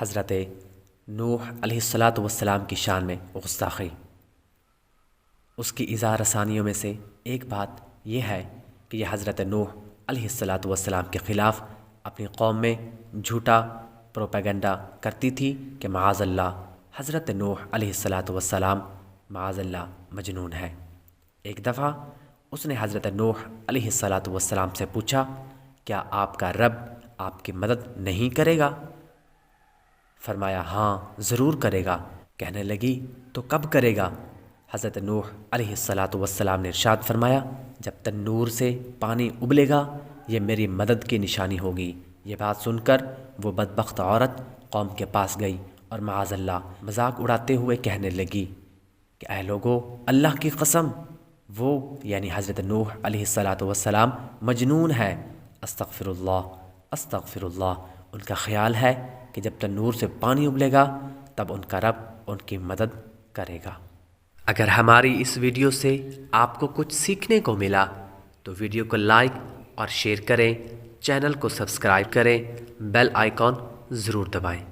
حضرت نوح علیہ الصلاۃ والسلام کی شان میں گستاخی۔ اس کی اظہار رسانیوں میں سے ایک بات یہ ہے کہ یہ حضرت نوح علیہ الصلاۃ والسلام کے خلاف اپنی قوم میں جھوٹا پروپیگنڈا کرتی تھی کہ معاذ اللہ حضرت نوح علیہ الصلاۃ والسلام معاذ اللہ مجنون ہے۔ ایک دفعہ اس نے حضرت نوح علیہ الصلاۃ والسلام سے پوچھا، کیا آپ کا رب آپ کی مدد نہیں کرے گا؟ فرمایا ہاں ضرور کرے گا۔ کہنے لگی تو کب کرے گا؟ حضرت نوح علیہ الصلاۃ والسلام نے ارشاد فرمایا، جب تنور سے پانی ابلے گا یہ میری مدد کی نشانی ہوگی۔ یہ بات سن کر وہ بدبخت عورت قوم کے پاس گئی اور معاذ اللہ مذاق اڑاتے ہوئے کہنے لگی کہ اے لوگو، اللہ کی قسم وہ یعنی حضرت نوح علیہ الصلاۃ والسلام مجنون ہے۔ استغفر اللہ استغفر اللہ۔ ان کا خیال ہے کہ جب تنور سے پانی ابلے گا تب ان کا رب ان کی مدد کرے گا۔ اگر ہماری اس ویڈیو سے آپ کو کچھ سیکھنے کو ملا تو ویڈیو کو لائک اور شیئر کریں، چینل کو سبسکرائب کریں، بیل آئیکن ضرور دبائیں۔